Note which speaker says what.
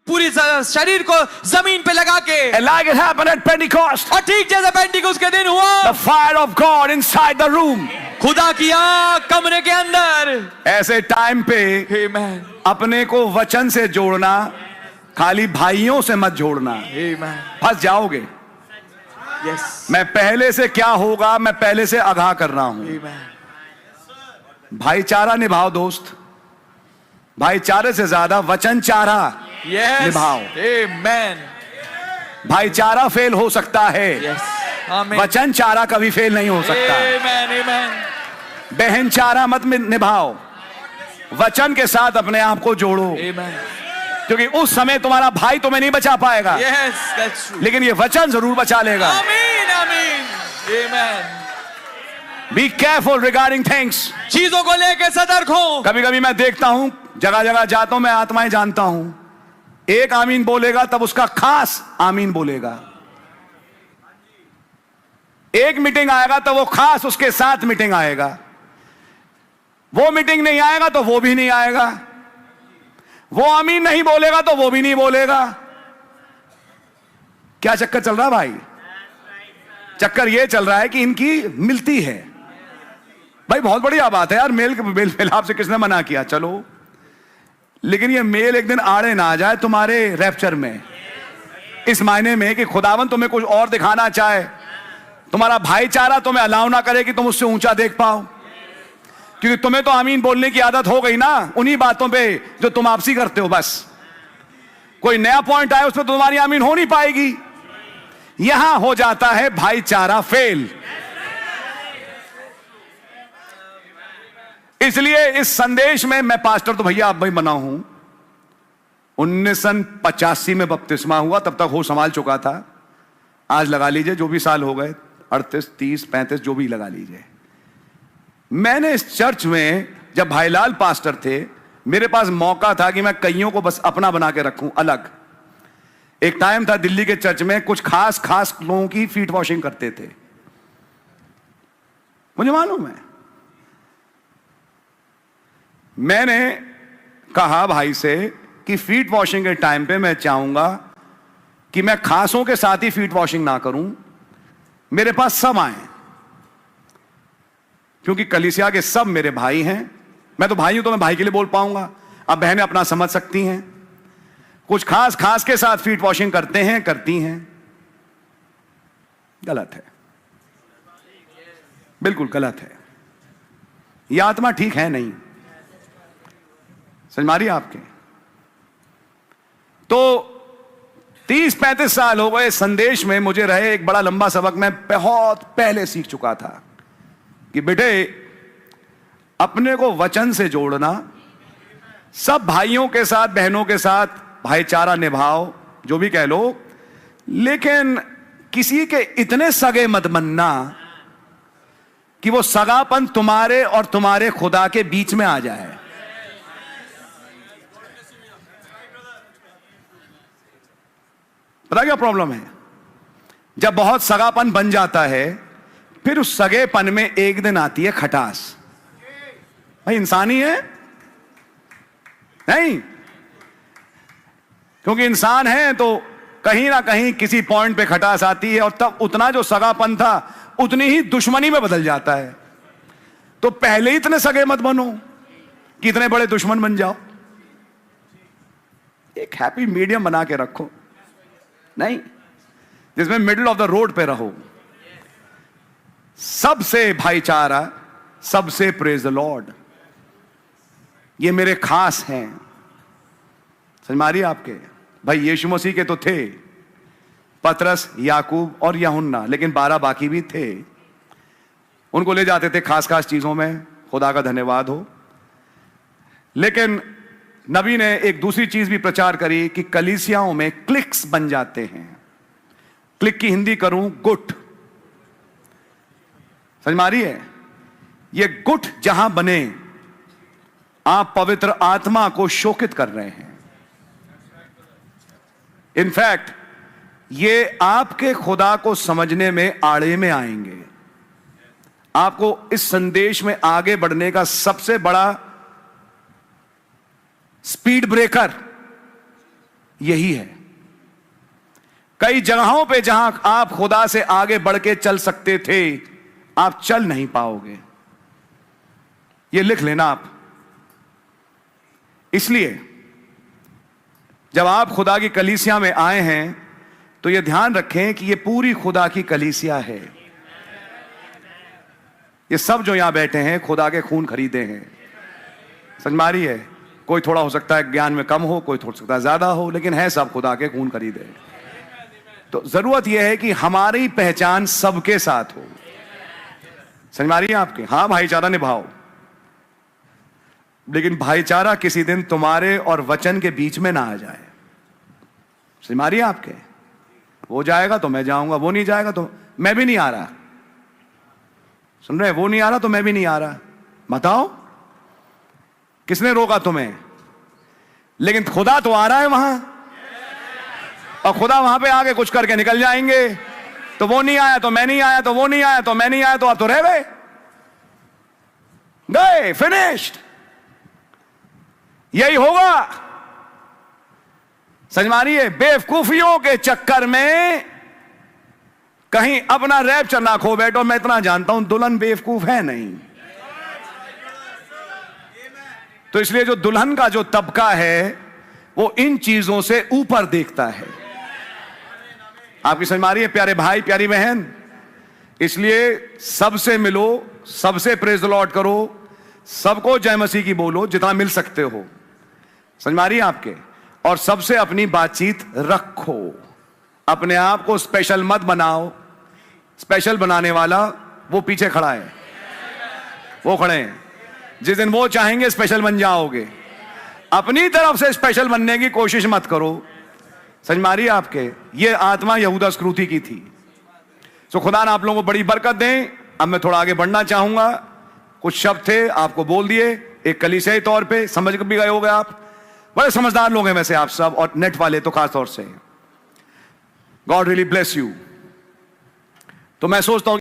Speaker 1: पूरी शरीर को जमीन पे लगा के,
Speaker 2: And like it happened at Pentecost,
Speaker 1: और ठीक जैसे पेंटिकोस्त के दिन हुआ,
Speaker 2: the fire of God inside the room.
Speaker 1: खुदा की आग कमरे के अंदर।
Speaker 2: ऐसे टाइम पे
Speaker 1: Amen.
Speaker 2: अपने को वचन से जोड़ना, खाली भाइयों से मत जोड़ना,
Speaker 1: Amen.
Speaker 2: फंस जाओगे।
Speaker 1: Yes.
Speaker 2: मैं पहले से क्या होगा, मैं पहले से आगाह कर रहा हूं।
Speaker 1: Amen.
Speaker 2: भाईचारा निभाओ दोस्त, भाईचारे से ज्यादा वचनचारा
Speaker 1: Yes.
Speaker 2: निभाओ।
Speaker 1: Amen.
Speaker 2: भाईचारा फेल हो सकता है,
Speaker 1: Yes. Amen.
Speaker 2: वचनचारा कभी फेल नहीं हो सकता।
Speaker 1: Amen. Amen.
Speaker 2: बहनचारा मत निभाओ, वचन के साथ अपने आप को जोड़ो,
Speaker 1: Amen.
Speaker 2: क्योंकि उस समय तुम्हारा भाई तुम्हें नहीं बचा पाएगा,
Speaker 1: Yes, that's true.
Speaker 2: लेकिन ये वचन जरूर बचा लेगा।
Speaker 1: Amen. Amen. Amen.
Speaker 2: Be careful regarding things.
Speaker 1: चीजों को लेकर सतर्क हो।
Speaker 2: कभी कभी मैं देखता हूं, जगह जगह जाता हूं, मैं आत्माएं जानता हूं, एक आमीन बोलेगा तब उसका खास आमीन बोलेगा, एक मीटिंग आएगा तो वो खास उसके साथ मीटिंग आएगा, वो मीटिंग नहीं आएगा तो वो भी नहीं आएगा, वो आमीन नहीं बोलेगा तो वो भी नहीं बोलेगा। क्या चक्कर चल रहा भाई? चक्कर ये चल रहा है कि इनकी मिलती है। भाई बहुत बढ़िया बात है यार, मेल मिलाप से किसने मना किया, चलो, लेकिन ये मेल एक दिन आड़े ना आ जाए तुम्हारे रैप्चर में, इस मायने में कि खुदावन तुम्हें कुछ और दिखाना चाहे, तुम्हारा भाईचारा तुम्हें अलाउ ना करे कि तुम उससे ऊंचा देख पाओ, क्योंकि तुम्हें तो आमीन बोलने की आदत हो गई ना उन्हीं बातों पे जो तुम आपसी करते हो। बस कोई नया पॉइंट आए उसमें तुम्हारी आमीन हो नहीं पाएगी। यहां हो जाता है भाईचारा फेल। इसलिए इस संदेश में, मैं पास्टर तो भैया आप भाई बना हूं, 1985 में बपतिस्मा हुआ, तब तक हो संभाल चुका था। आज लगा लीजिए जो भी साल हो गए, 38, 30, 35 जो भी लगा लीजिए। मैंने इस चर्च में जब भाईलाल पास्टर थे, मेरे पास मौका था कि मैं कईयों को बस अपना बना के रखूं अलग। एक टाइम था दिल्ली के चर्च में कुछ खास खास लोगों की फीट वॉशिंग करते थे, मुझे मालूम है। मैंने कहा भाई से कि फीट वॉशिंग के टाइम पे मैं चाहूंगा कि मैं खासों के साथ ही फीट वॉशिंग ना करूं, मेरे पास सब आए, क्योंकि कलीसिया के सब मेरे भाई हैं। मैं तो भाई हूं तो मैं भाई के लिए बोल पाऊंगा, अब बहनें अपना समझ सकती हैं। कुछ खास खास के साथ फीट वॉशिंग करते हैं, करती हैं, गलत है, बिल्कुल गलत है। यह आत्मा ठीक है नहीं, समझ मारिए आपके। तो 30-35 साल हो गए संदेश में मुझे रहे, एक बड़ा लंबा सबक मैं बहुत पहले सीख चुका था कि बेटे अपने को वचन से जोड़ना, सब भाइयों के साथ बहनों के साथ भाईचारा निभाओ, जो भी कह लो, लेकिन किसी के इतने सगे मत बनना कि वो सगापन तुम्हारे और तुम्हारे खुदा के बीच में आ जाए। पता क्या प्रॉब्लम है? जब बहुत सगापन बन जाता है, फिर उस सगेपन में एक दिन आती है खटास। भाई इंसान ही है नहीं, क्योंकि इंसान है तो कहीं ना कहीं किसी पॉइंट पे खटास आती है, और तब उतना जो सगापन था उतनी ही दुश्मनी में बदल जाता है। तो पहले ही इतने सगे मत बनो कि इतने बड़े दुश्मन बन जाओ। एक हैप्पी मीडियम बना के रखो, नहीं जिसमें मिडिल ऑफ द रोड पे रहो, सबसे भाईचारा, सबसे प्रेज द लॉर्ड। ये मेरे खास हैं, समझ मारिए आपके भाई। यीशु मसीह के तो थे पतरस, याकूब और यूहन्ना, लेकिन 12 बाकी भी थे। उनको ले जाते थे खास खास चीजों में, खुदा का धन्यवाद हो। लेकिन नबी ने एक दूसरी चीज भी प्रचार करी कि कलीसियाओं में क्लिक्स बन जाते हैं। क्लिक की हिंदी करूं गुट, समझ मारिए। ये गुट जहां बने, आप पवित्र आत्मा को शोकित कर रहे हैं। इनफैक्ट ये आपके खुदा को समझने में आड़े में आएंगे। आपको इस संदेश में आगे बढ़ने का सबसे बड़ा स्पीड ब्रेकर यही है। कई जगहों पे जहां आप खुदा से आगे बढ़ के चल सकते थे, आप चल नहीं पाओगे। ये लिख लेना आप। इसलिए जब आप खुदा की कलीसिया में आए हैं तो यह ध्यान रखें कि यह पूरी खुदा की कलीसिया है। ये सब जो यहां बैठे हैं खुदा के खून खरीदे हैं। समझ में आ रही है? कोई थोड़ा हो सकता है ज्ञान में कम हो, कोई हो सकता है ज्यादा हो, लेकिन है सब खुदा के खून खरीदे। तो जरूरत यह है कि हमारी पहचान सबके साथ हो। समझ में आ रही है आपके? हाँ, भाईचारा निभाओ, लेकिन भाईचारा किसी दिन तुम्हारे और वचन के बीच में ना आ जाए। समझ में आ रही है आपके? वो जाएगा तो मैं जाऊंगा, वो नहीं जाएगा तो मैं भी नहीं आ रहा। सुन रहे? वो नहीं आ रहा तो मैं भी नहीं आ रहा। बताओ किसने रोका तुम्हें? लेकिन खुदा तो आ रहा है वहां, और खुदा वहां पे आके कुछ करके निकल जाएंगे। तो वो नहीं आया तो मैं नहीं आया, तो वो नहीं आया तो मैं नहीं आया, तो आप तो रह गए, फिनिश्ड। यही होगा। समझ में आ रही है? बेवकूफियों के चक्कर में कहीं अपना रैप्चर ना खो बैठो। मैं इतना जानता हूं दुल्हन बेवकूफ है नहीं। तो इसलिए जो दुल्हन का जो तबका है वो इन चीजों से ऊपर देखता है। आपकी समझ में आ रही है प्यारे भाई, प्यारी बहन? इसलिए सबसे मिलो, सबसे प्रेज द लॉर्ड करो, सबको जय मसीह की बोलो जितना मिल सकते हो। समझ में आ रही है आपके? और सबसे अपनी बातचीत रखो। अपने आप को स्पेशल मत बनाओ। स्पेशल बनाने वाला वो पीछे खड़ा है, वो खड़े हैं। जिस दिन वो चाहेंगे स्पेशल बन जाओगे। अपनी तरफ से स्पेशल बनने की कोशिश मत करो। समझ में आ रही है आपके? ये आत्मा यहूदा स्क्रूती की थी। सो खुदा ने आप लोगों को बड़ी बरकत दें। अब मैं थोड़ा आगे बढ़ना चाहूंगा। कुछ शब्द थे आपको बोल दिए, एक कलीसियाई तौर पे समझ भी गए होंगे। आप बड़े समझदार लोग हैं वैसे आप सब, और नेट वाले तो खास तौर से। God really bless you. तो मैं सोचता हूं